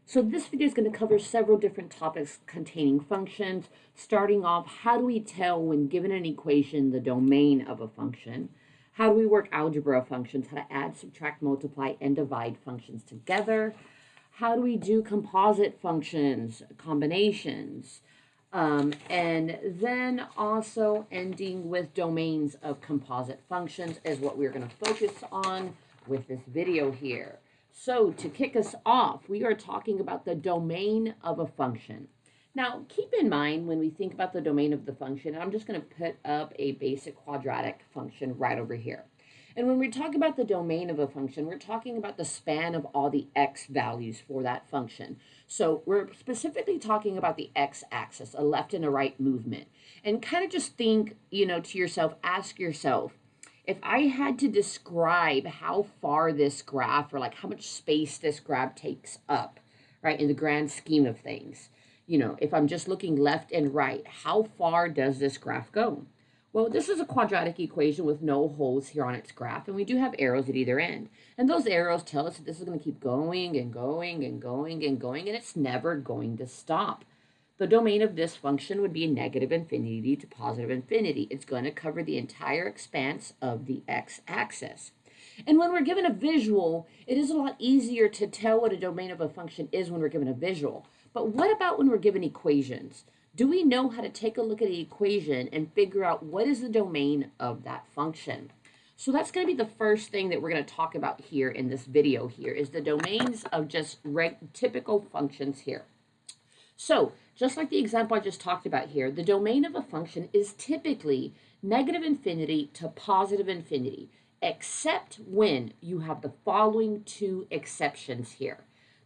So this video is going to cover several different topics containing functions. Starting off, how do we tell when given an equation the domain of a function? How do we work algebra functions? How to add, subtract, multiply, and divide functions together? How do we do composite functions, combinations? And then also ending with domains of composite functions is what we're going to focus on with this video here. So to kick us off, we are talking about the domain of a function. Now, keep in mind when we think about the domain of the function, I'm just going to put up a basic quadratic function right over here. And when we talk about the domain of a function, we're talking about the span of all the x values for that function. So we're specifically talking about the x-axis, a left and a right movement. And kind of just think, to yourself, ask yourself, if I had to describe how far this graph or like how much space this graph takes up, right, in the grand scheme of things, if I'm just looking left and right, how far does this graph go? Well, this is a quadratic equation with no holes here on its graph, and we do have arrows at either end. And those arrows tell us that this is going to keep going and going and going and going, and it's never going to stop. The domain of this function would be negative infinity to positive infinity. It's going to cover the entire expanse of the x-axis. And when we're given a visual, it is a lot easier to tell what a domain of a function is when we're given a visual. But what about when we're given equations? Do we know how to take a look at the equation and figure out what is the domain of that function? So that's going to be the first thing that we're going to talk about here in this video here is the domains of just typical functions here. So just like the example I just talked about here, the domain of a function is typically negative infinity to positive infinity, except when you have the following two exceptions here.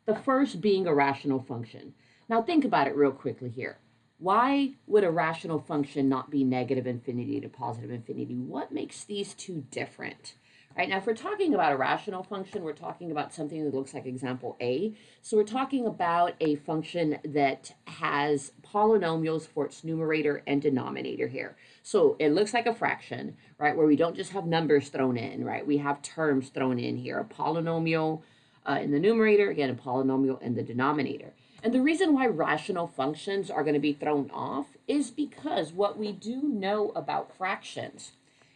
The first being a rational function. Now think about it real quickly here. Why would a rational function not be negative infinity to positive infinity? What makes these two different? Right, now, if we're talking about a rational function, we're talking about something that looks like example A. So we're talking about a function that has polynomials for its numerator and denominator here. So it looks like a fraction, right, where we don't just have numbers thrown in, right? We have terms thrown in here, a polynomial in the numerator, again, a polynomial in the denominator. And the reason why rational functions are going to be thrown off is because what we do know about fractions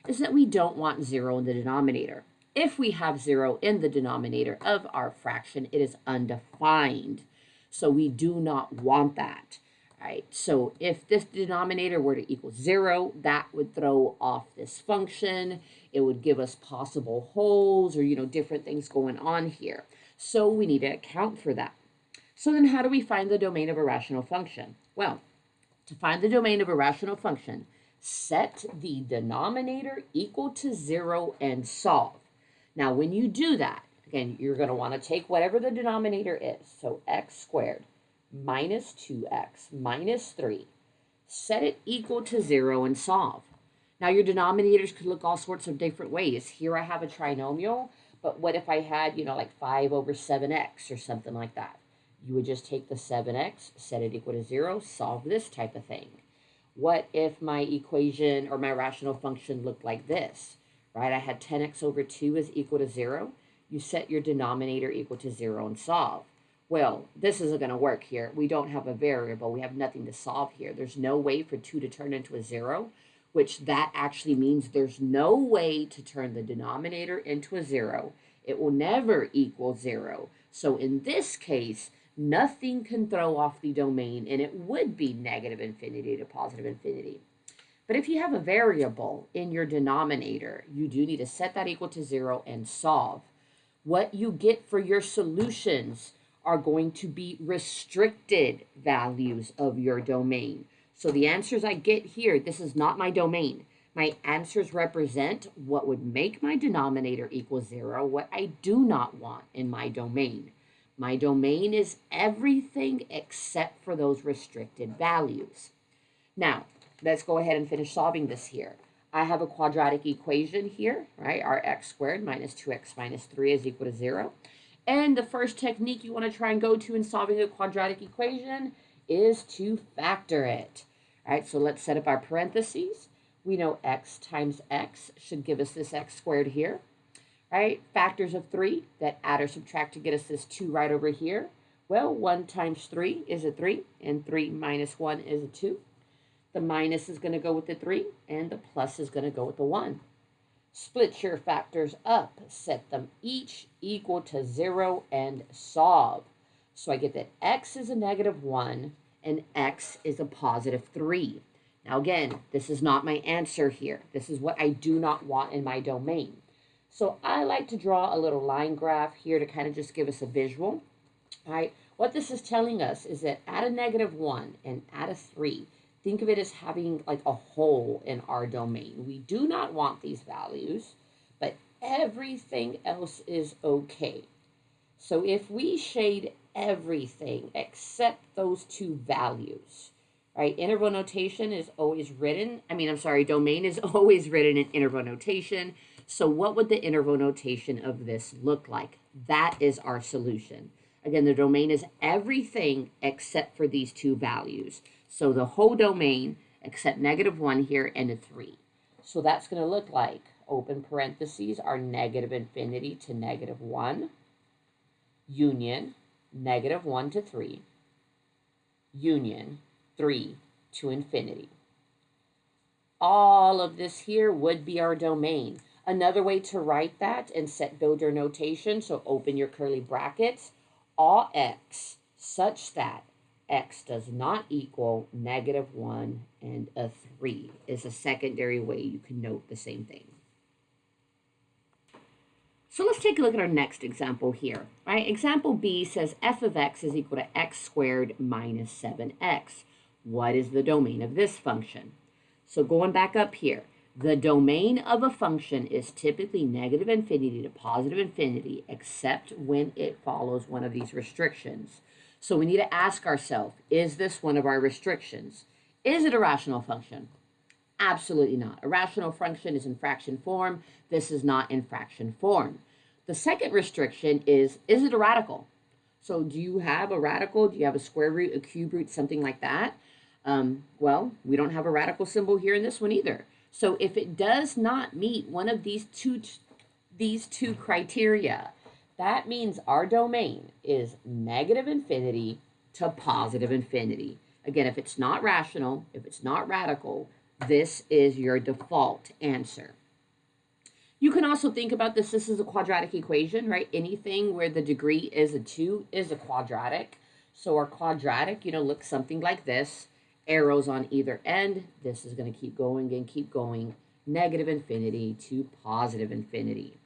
is that we don't want 0 in the denominator. If we have 0 in the denominator of our fraction, it is undefined. So we do not want that, right? So if this denominator were to equal 0, that would throw off this function. It would give us possible holes or, different things going on here. So we need to account for that. So then how do we find the domain of a rational function? Well, to find the domain of a rational function, set the denominator equal to 0 and solve. Now, when you do that, again, you're going to want to take whatever the denominator is. So x squared minus 2x minus 3. Set it equal to 0 and solve. Now, your denominators could look all sorts of different ways. Here I have a trinomial, but what if I had, like 5 over 7x or something like that? You would just take the 7x, set it equal to 0, solve this type of thing. What if my equation or my rational function looked like this, right? I had 10x over 2 is equal to 0. You set your denominator equal to 0 and solve. Well, this isn't going to work here. We don't have a variable. We have nothing to solve here. There's no way for 2 to turn into a 0, which that actually means there's no way to turn the denominator into a 0. It will never equal 0. So in this case, nothing can throw off the domain, and it would be negative infinity to positive infinity. But if you have a variable in your denominator, you do need to set that equal to 0 and solve. What you get for your solutions are going to be restricted values of your domain. So the answers I get here, this is not my domain. My answers represent what would make my denominator equal 0, what I do not want in my domain. My domain is everything except for those restricted values. Now, let's go ahead and finish solving this here. I have a quadratic equation here, right? Our x squared minus 2x minus 3 is equal to 0. And the first technique you want to try and go to in solving a quadratic equation is to factor it. All right, so let's set up our parentheses. We know x times x should give us this x squared here. Right? Factors of 3 that add or subtract to get us this 2 right over here. Well, 1 times 3 is a 3, and 3 minus 1 is a 2. The minus is going to go with the 3, and the plus is going to go with the 1. Split your factors up, set them each equal to 0, and solve. So I get that x is a negative 1, and x is a positive 3. Now again, this is not my answer here. This is what I do not want in my domain. So I like to draw a little line graph here to kind of just give us a visual. All right, what this is telling us is that at a negative 1 and at a 3, think of it as having like a hole in our domain. We do not want these values, but everything else is okay. So if we shade everything except those two values, right? Interval notation is always written. Domain is always written in interval notation. So what would the interval notation of this look like? That is our solution. Again, the domain is everything except for these two values. So the whole domain except negative 1 here and a 3. So that's going to look like, open parentheses, our negative infinity to negative 1, union, negative 1 to 3, union, 3 to infinity. All of this here would be our domain. Another way to write that and set builder notation, so open your curly brackets, all x such that x does not equal negative 1 and a 3 is a secondary way you can note the same thing. So let's take a look at our next example here, right? Example B says f of x is equal to x squared minus 7x. What is the domain of this function? So going back up here, the domain of a function is typically negative infinity to positive infinity, except when it follows one of these restrictions. So we need to ask ourselves, is this one of our restrictions? Is it a rational function? Absolutely not. A rational function is in fraction form. This is not in fraction form. The second restriction is it a radical? So do you have a radical? Do you have a square root, a cube root, something like that? Well, we don't have a radical symbol here in this one either. So if it does not meet one of these two criteria, that means our domain is negative infinity to positive infinity. Again, if it's not rational, if it's not radical, this is your default answer. You can also think about this is a quadratic equation, right? Anything where the degree is a 2 is a quadratic. So our quadratic, looks something like this. Arrows on either end. This is going to keep going and keep going. Negative infinity to positive infinity.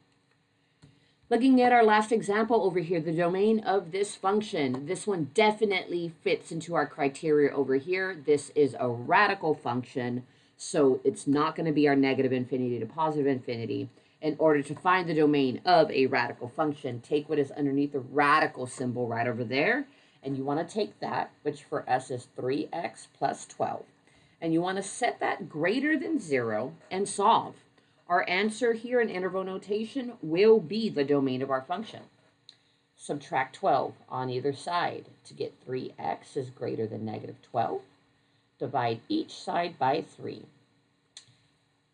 Looking at our last example over here, the domain of this function, this one definitely fits into our criteria over here. This is a radical function, so it's not going to be our negative infinity to positive infinity. In order to find the domain of a radical function, take what is underneath the radical symbol right over there, and you want to take that, which for us is 3x plus 12, and you want to set that greater than 0 and solve. Our answer here in interval notation will be the domain of our function. Subtract 12 on either side to get 3x is greater than negative 12. Divide each side by 3.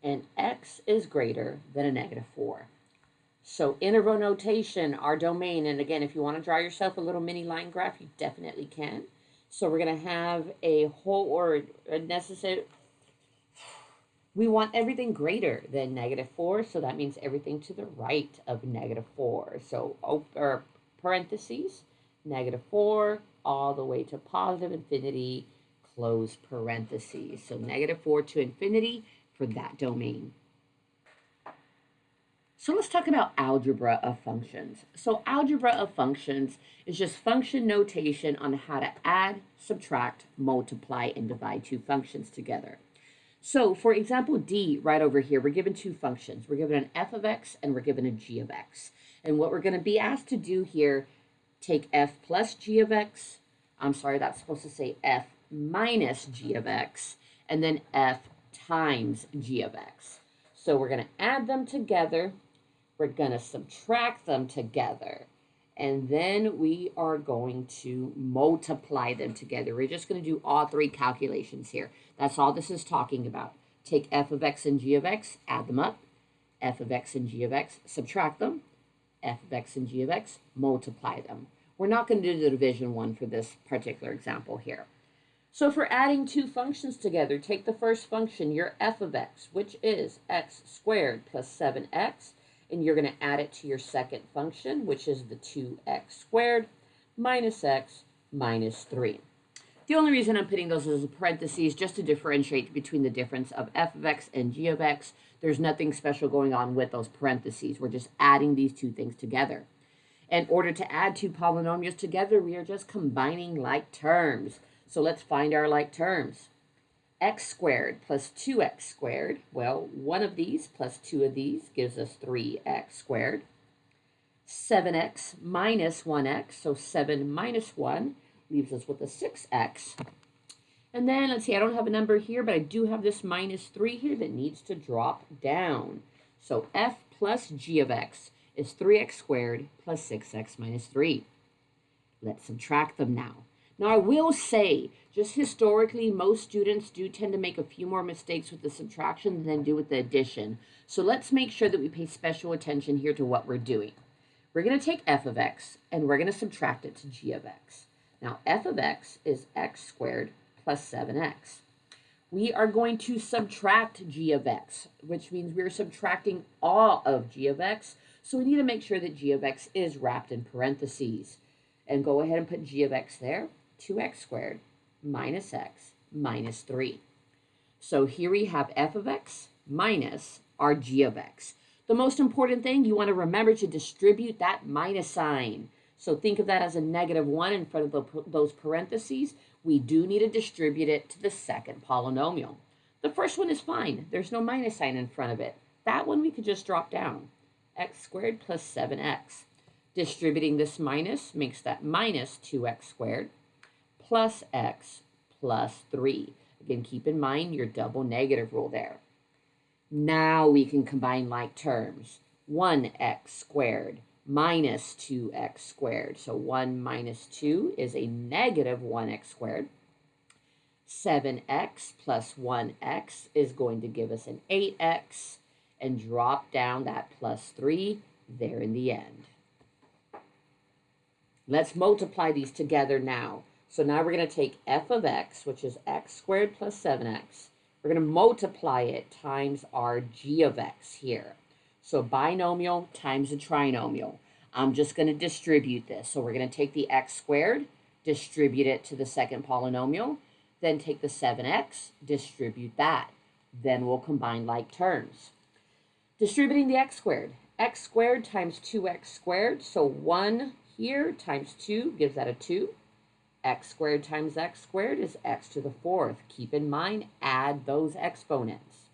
And x is greater than a negative 4. So interval notation, our domain, and again, if you want to draw yourself a little mini line graph, you definitely can. So we're going to have a whole or a necessary, we want everything greater than negative 4, so that means everything to the right of negative 4. So or parentheses, negative 4, all the way to positive infinity, close parentheses. So negative 4 to infinity for that domain. So let's talk about algebra of functions. So algebra of functions is just function notation on how to add, subtract, multiply, and divide two functions together. So for example D, right over here, we're given two functions. We're given an f of x and we're given a g of x. And what we're going to be asked to do here, take f plus g of x, that's supposed to say f minus g of x, and then f times g of x. So we're going to add them together. We're going to subtract them together. And then we are going to multiply them together. We're just going to do all three calculations here. That's all this is talking about. Take f of x and g of x, add them up. F of x and g of x, subtract them. F of x and g of x, multiply them. We're not going to do the division one for this particular example here. So for adding two functions together, take the first function, your f of x, which is x squared plus 7x, and you're going to add it to your second function, which is the 2x squared minus x minus 3. The only reason I'm putting those as a parentheses just to differentiate between the difference of f of x and g of x. There's nothing special going on with those parentheses. We're just adding these two things together. In order to add two polynomials together, we are just combining like terms. So let's find our like terms. X squared plus 2x squared. Well, one of these plus two of these gives us 3x squared. 7x minus 1x, so 7 minus 1 leaves us with a 6x. And then, let's see, I don't have a number here, but I do have this minus 3 here that needs to drop down. So f plus g of x is 3x squared plus 6x minus 3. Let's subtract them now. Now, I will say, just historically, most students do tend to make a few more mistakes with the subtraction than do with the addition. So let's make sure that we pay special attention here to what we're doing. We're going to take f of x, and we're going to subtract it to g of x. Now, f of x is x squared plus 7x. We are going to subtract g of x, which means we're subtracting all of g of x. So we need to make sure that g of x is wrapped in parentheses. And go ahead and put g of x there, 2x squared minus x minus 3. So here we have f of x minus our g of x. The most important thing, you want to remember to distribute that minus sign. So think of that as a -1 in front of those parentheses. We do need to distribute it to the second polynomial. The first one is fine. There's no minus sign in front of it. That one we could just drop down. X squared plus 7x. Distributing this minus makes that minus 2x squared plus x plus 3. Again, keep in mind your double negative rule there. Now we can combine like terms. 1x squared minus 2x squared. So 1 minus 2 is a negative 1x squared. 7x plus 1x is going to give us an 8x, and drop down that plus 3 there in the end. Let's multiply these together now. So now we're going to take f of x, which is x squared plus 7x. We're going to multiply it times our g of x here. So binomial times a trinomial. I'm just going to distribute this. So we're going to take the x squared, distribute it to the second polynomial, then take the 7x, distribute that. Then we'll combine like terms. Distributing the x squared times 2x squared. So 1 here times 2 gives that a 2. X squared times x squared is x to the 4th. Keep in mind, add those exponents.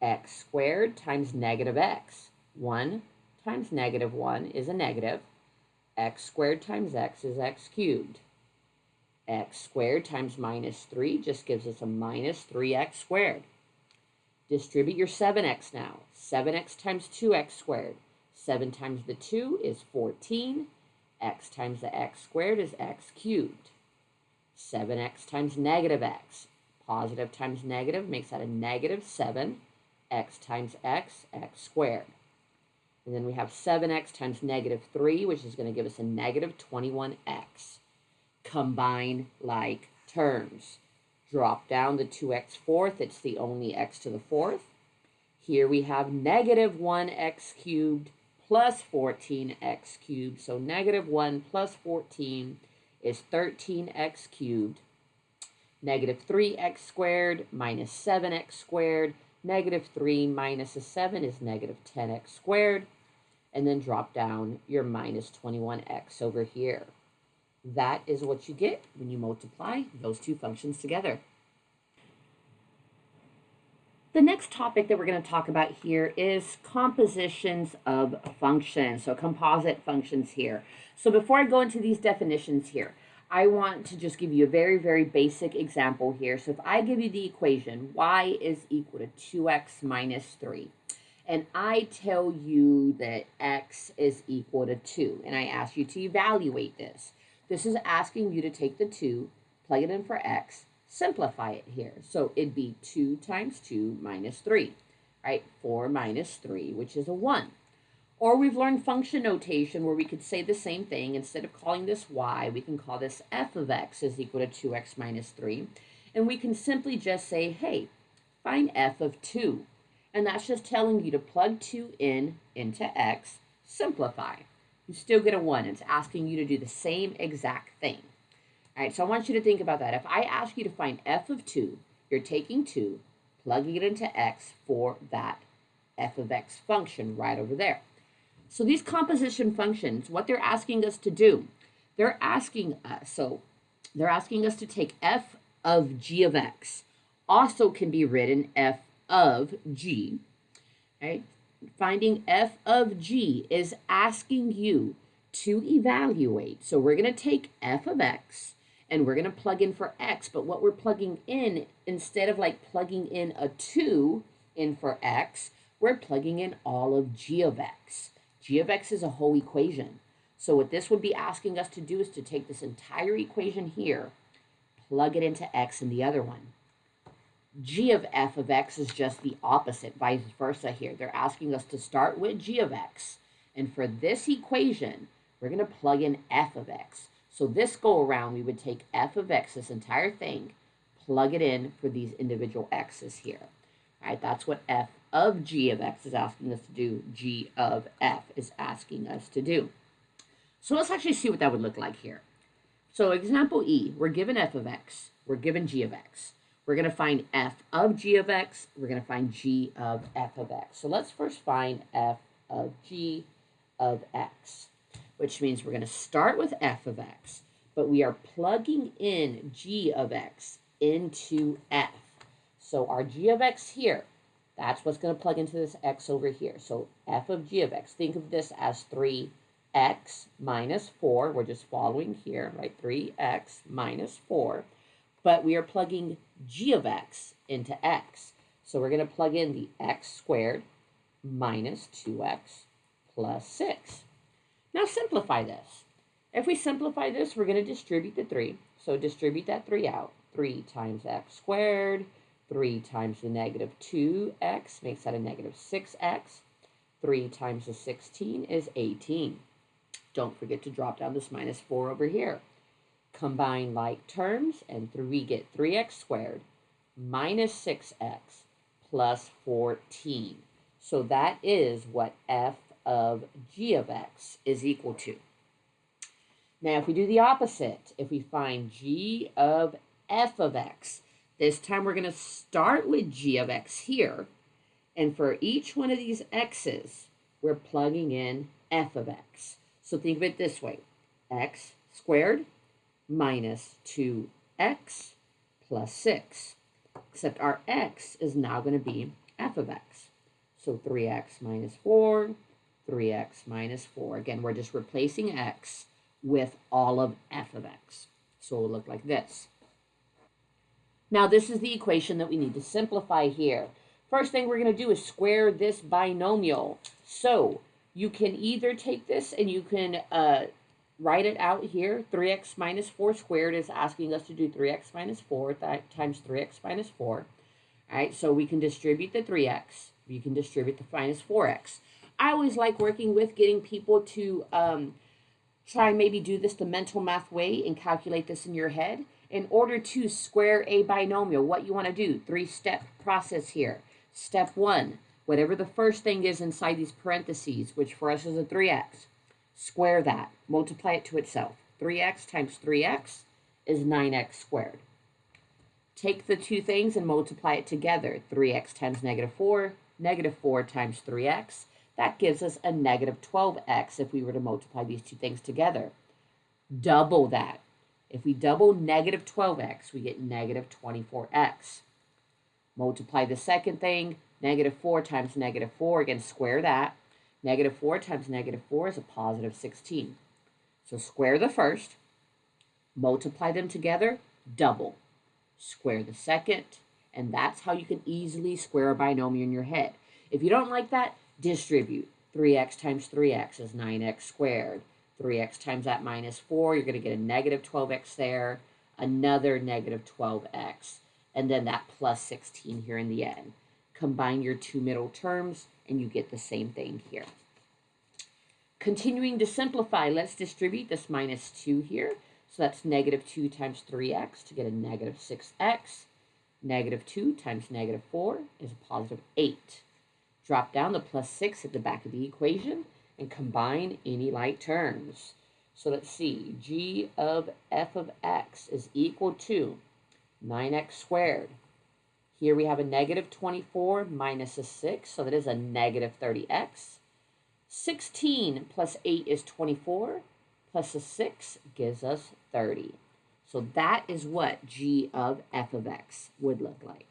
X squared times negative x. 1 times negative 1 is a negative. X squared times x is x cubed. X squared times minus 3 just gives us a minus 3x squared. Distribute your 7x now. 7x times 2x squared. 7 times the 2 is 14. X times the x squared is x cubed. 7x times negative x. Positive times negative makes that a negative 7. X times x, x squared. And then we have 7x times negative 3, which is going to give us a negative 21x. Combine like terms. Drop down the 2x fourth. It's the only x to the 4th. Here we have negative 1x cubed plus 14x cubed. So negative 1 plus 14 is 13x cubed. Negative 3x squared minus 7x squared. Negative 3 minus a 7 is negative 10x squared. And then drop down your minus 21x over here. That is what you get when you multiply those two functions together. The next topic that we're going to talk about here is compositions of functions, so composite functions here. So before I go into these definitions here, I want to just give you a very, very basic example here. So if I give you the equation, y is equal to 2x minus 3, and I tell you that x is equal to 2, and I ask you to evaluate this. This is asking you to take the 2, plug it in for x, simplify it here. So it'd be 2 times 2 minus 3, right? 4 minus 3, which is a 1. Or we've learned function notation where we could say the same thing. Instead of calling this y, we can call this f of x is equal to 2x minus 3. And we can simply just say, hey, find f of 2. And that's just telling you to plug 2 in into x, simplify. You still get a 1. It's asking you to do the same exact thing. All right, so I want you to think about that. If I ask you to find f of 2, you're taking 2, plugging it into x for that f of x function right over there. So these composition functions, what they're asking us to do, they're asking us to take f of g of x. Also can be written f of g. Right? Finding f of g is asking you to evaluate. So we're going to take f of x and we're going to plug in for x. But what we're plugging in, instead of like plugging in a 2 in for x, we're plugging in all of g of x. G of x is a whole equation. So what this would be asking us to do is to take this entire equation here, plug it into x in the other one. G of f of x is just the opposite, vice versa here. They're asking us to start with g of x. And for this equation, we're going to plug in f of x. So this go around, we would take f of x, this entire thing, plug it in for these individual x's here. All right, that's what f of g of x is asking us to do. G of f is asking us to do. So let's actually see what that would look like here. So example E, we're given f of x, we're given g of x. We're going to find f of g of x, we're going to find g of f of x. So let's first find f of g of x, which means we're going to start with f of x, but we are plugging in g of x into f. So our g of x here, that's what's going to plug into this x over here. So f of g of x, think of this as 3x minus 4. We're just following here, right? 3x minus 4. But we are plugging g of x into x. So we're going to plug in the x squared minus 2x plus 6. Now simplify this. If we simplify this, we're going to distribute the 3. So distribute that 3 out. 3 times x squared, 3 times the negative 2x makes that a negative 6x. 3 times the 16 is 18. Don't forget to drop down this minus 4 over here. Combine like terms, and we get 3x squared minus 6x plus 14. So that is what f of g of x is equal to. Now, if we do the opposite, if we find g of f of x, this time we're going to start with g of x here. And for each one of these x's, we're plugging in f of x. So think of it this way. X squared minus 2x plus 6. Except our x is now going to be f of x. So 3x minus 4, 3x minus 4. Again, we're just replacing x with all of f of x. So it'll look like this. Now, this is the equation that we need to simplify here. First thing we're going to do is square this binomial. So you can either take this and you can write it out here. 3x minus 4 squared is asking us to do 3x minus 4 times 3x minus 4. All right, so we can distribute the 3x. You can distribute the minus 4x. I always like working with getting people to try and maybe do this the mental math way and calculate this in your head. In order to square a binomial, what you want to do, 3-step process here. Step 1, whatever the first thing is inside these parentheses, which for us is a 3x, square that, multiply it to itself. 3x times 3x is 9x squared. Take the two things and multiply it together. 3x times negative 4 times 3x. That gives us a negative 12x if we were to multiply these two things together. Double that. If we double negative 12x, we get negative 24x. Multiply the second thing, negative 4 times negative 4, again, square that. Negative 4 times negative 4 is a positive 16. So square the first, multiply them together, double. Square the second, and that's how you can easily square a binomial in your head. If you don't like that, distribute. 3x times 3x is 9x squared. 3x times that minus 4, you're going to get a negative 12x there, another negative 12x, and then that plus 16 here in the end. Combine your two middle terms, and you get the same thing here. Continuing to simplify, let's distribute this minus 2 here. So that's negative 2 times 3x to get a negative 6x. Negative 2 times negative 4 is a positive 8. Drop down the plus 6 at the back of the equation and combine any like terms. So let's see, g of f of x is equal to 9x squared. Here we have a negative 24 minus a 6, so that is a negative 30x. 16 plus 8 is 24, plus a 6 gives us 30. So that is what g of f of x would look like.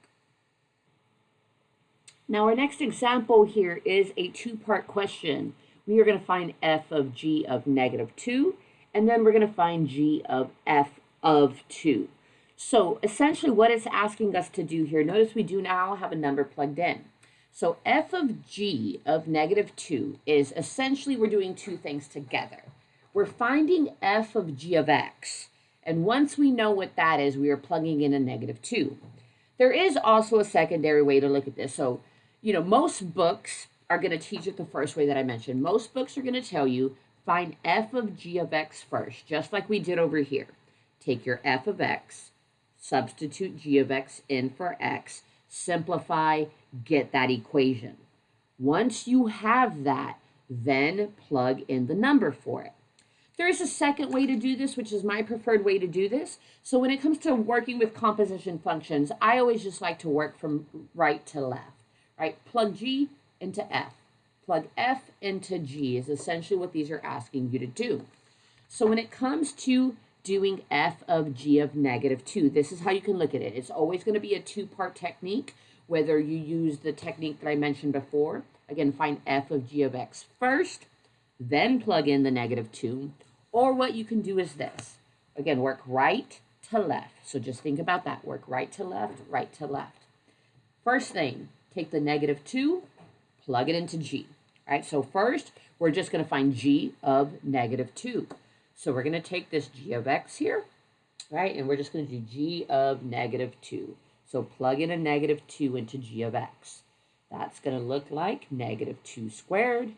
Now our next example here is a two-part question. We are going to find f of g of negative 2, and then we're going to find g of f of 2. So essentially what it's asking us to do here, notice we do now have a number plugged in. So f of g of negative 2 is essentially we're doing two things together. We're finding f of g of x, and once we know what that is, we are plugging in a negative 2. There is also a secondary way to look at this. So, most books are going to teach it the first way that I mentioned. Most books are going to tell you find f of g of x first, just like we did over here. Take your f of x, substitute g of x in for x, simplify, get that equation. Once you have that, then plug in the number for it. There is a second way to do this, which is my preferred way to do this. So when it comes to working with composition functions, I always just like to work from right to left, right? Plug g into f. Plug f into g is essentially what these are asking you to do. So when it comes to doing f of g of negative 2, this is how you can look at it. It's always going to be a two-part technique, whether you use the technique that I mentioned before. Again, find f of g of x first, then plug in the negative 2, or what you can do is this. Again, work right to left. So just think about that. Work right to left, right to left. First thing, take the negative 2, plug it into g. All right, so first, we're just going to find g of negative 2. So we're going to take this g of x here, right, and we're just going to do g of negative 2. So plug in a negative 2 into g of x. That's going to look like negative 2 squared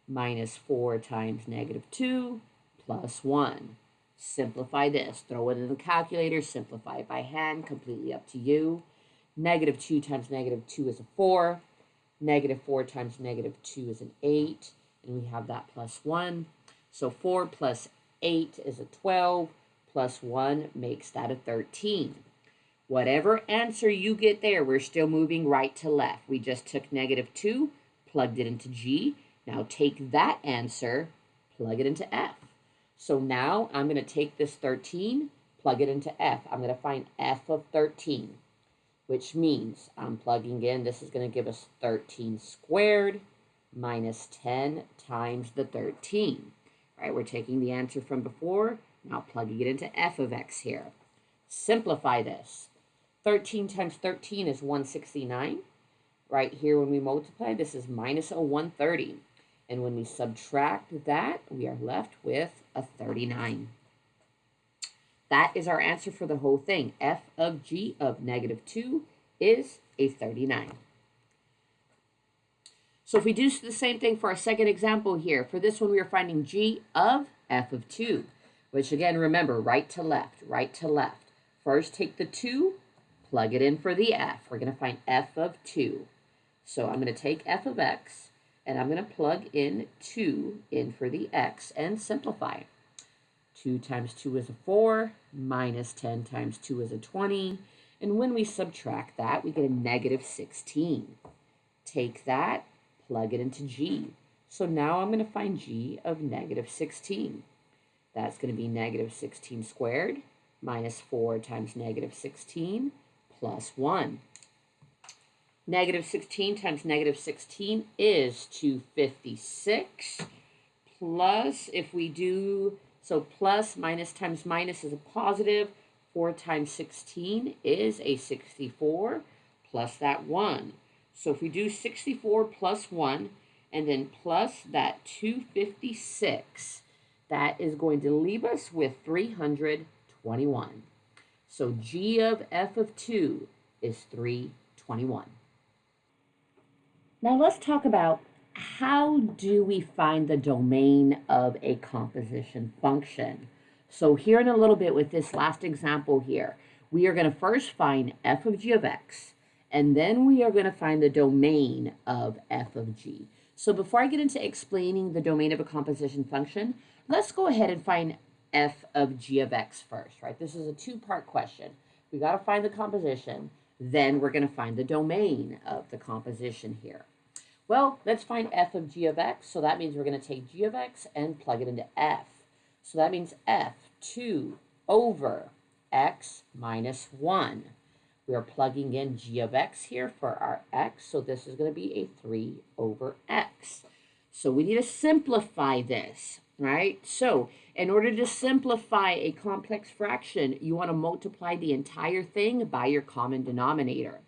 minus 4 times negative 2 plus 1. Simplify this. Throw it in the calculator. Simplify it by hand. Completely up to you. Negative 2 times negative 2 is a 4. Negative 4 times negative 2 is an 8. And we have that plus 1. So 4 plus 8 is a 12. Plus 1 makes that a 13. Whatever answer you get there, we're still moving right to left. We just took negative 2, plugged it into g. Now take that answer, plug it into f. So now I'm going to take this 13, plug it into f. I'm going to find f of 13, which means I'm plugging in, this is going to give us 13 squared minus 10 times the 13. All right, we're taking the answer from before, now plugging it into f of x here. Simplify this. 13 times 13 is 169. Right here when we multiply, this is minus a 130. And when we subtract that, we are left with a 39. That is our answer for the whole thing. F of g of negative 2 is a 39. So if we do the same thing for our second example here, for this one we are finding g of f of 2, which again, remember, right to left, right to left. First take the 2, plug it in for the f. We're going to find f of 2. So I'm going to take f of x, and I'm going to plug in 2 in for the x and simplify. 2 times 2 is a 4, minus 10 times 2 is a 20. And when we subtract that, we get a negative 16. Take that, plug it into g. So now I'm going to find g of negative 16. That's going to be negative 16 squared minus 4 times negative 16 plus 1. Negative 16 times negative 16 is 256. Plus, if we do, so plus minus times minus is a positive. 4 times 16 is a 64 plus that 1. So if we do 64 plus 1 and then plus that 256, that is going to leave us with 321. So g of f of 2 is 321. Now let's talk about how do we find the domain of a composition function? So here in a little bit with this last example here, we are going to first find f of g of x, and then we are going to find the domain of f of g. So before I get into explaining the domain of a composition function, let's go ahead and find f of g of x first, right? This is a two-part question. We got to find the composition, then we're going to find the domain of the composition here. Well, let's find f of g of x. So that means we're going to take g of x and plug it into f. So that means f 2 over x minus 1. We are plugging in g of x here for our x. So this is going to be a 3 over x. So we need to simplify this, right? So in order to simplify a complex fraction, you want to multiply the entire thing by your common denominator.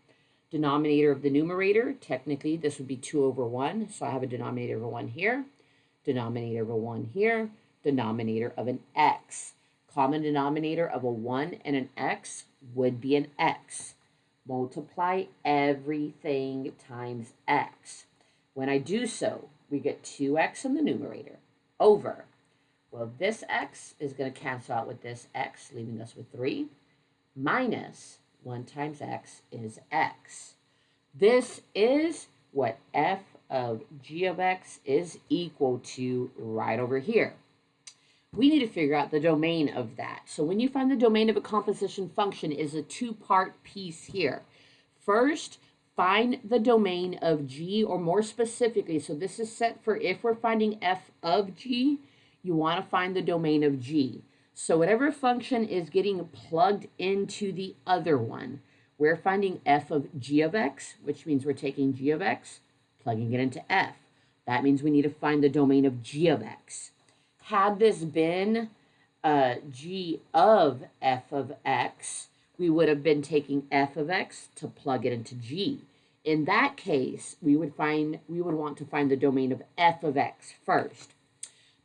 Denominator of the numerator, technically this would be 2 over 1. So I have a denominator of a 1 here, denominator of a 1 here, denominator of an x. Common denominator of a 1 and an x would be an x. Multiply everything times x. When I do so, we get 2x in the numerator over. Well, this x is going to cancel out with this x, leaving us with 3, minus 1 times x is x. This is what f of g of x is equal to right over here. We need to figure out the domain of that. So when you find the domain of a composition function is a two-part piece here. First, find the domain of g, or more specifically, so this is set for if we're finding f of g, you want to find the domain of g. So whatever function is getting plugged into the other one, we're finding f of g of x, which means we're taking g of x, plugging it into f. That means we need to find the domain of g of x. Had this been g of f of x, we would have been taking f of x to plug it into g. In that case, we would want to find the domain of f of x first.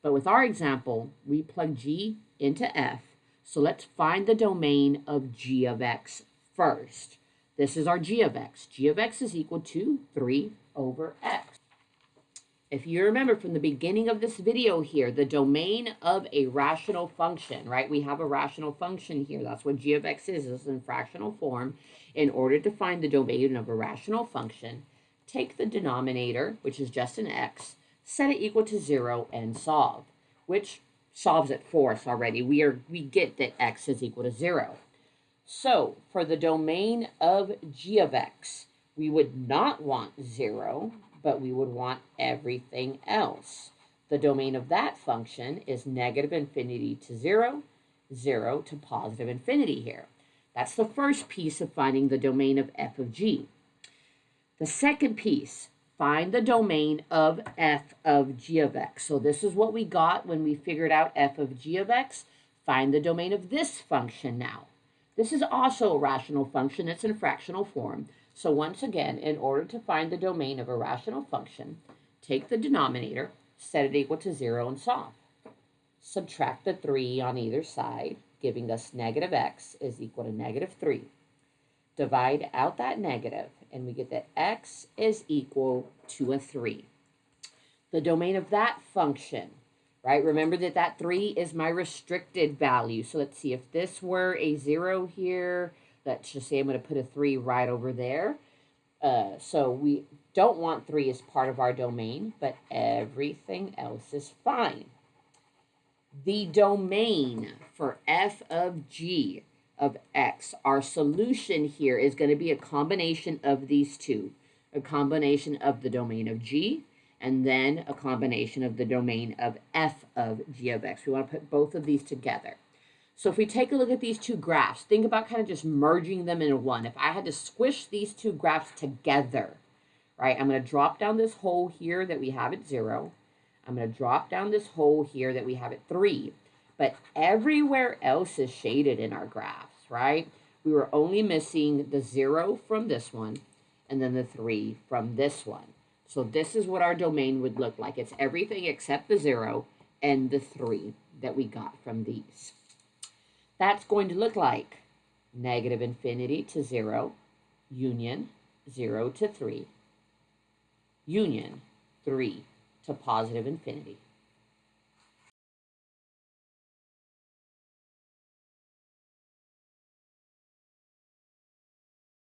But with our example, we plug g into f. So let's find the domain of g of x first. This is our g of x. G of x is equal to 3 over x. If you remember from the beginning of this video here, the domain of a rational function, right? We have a rational function here. That's what g of x is. It's in fractional form. In order to find the domain of a rational function, take the denominator, which is just an x, set it equal to 0 and solve, which solves it for us already. We get that x is equal to 0. So for the domain of g of x, we would not want 0, but we would want everything else. The domain of that function is negative infinity to 0, 0 to positive infinity here. That's the first piece of finding the domain of f of g. The second piece, find the domain of f of g of x. So this is what we got when we figured out f of g of x. Find the domain of this function now. This is also a rational function. It's in fractional form. So once again, in order to find the domain of a rational function, take the denominator, set it equal to 0 and solve. Subtract the 3 on either side, giving us negative x is equal to negative 3. Divide out that negative, and we get that x is equal to a 3. The domain of that function, right? Remember that 3 is my restricted value. So let's see, if this were a 0 here, let's just say I'm going to put a 3 right over there. So we don't want 3 as part of our domain, but everything else is fine. The domain for f of g of x, our solution here is going to be a combination of these two. A combination of the domain of g, and then a combination of the domain of f of g of x. We want to put both of these together. So if we take a look at these two graphs, think about kind of just merging them into one. If I had to squish these two graphs together, right, I'm going to drop down this hole here that we have at 0. I'm going to drop down this hole here that we have at 3. But everywhere else is shaded in our graphs, right? We were only missing the 0 from this one and then the 3 from this one. So this is what our domain would look like. It's everything except the 0 and the 3 that we got from these. That's going to look like negative infinity to 0, union 0 to 3, union 3 to positive infinity.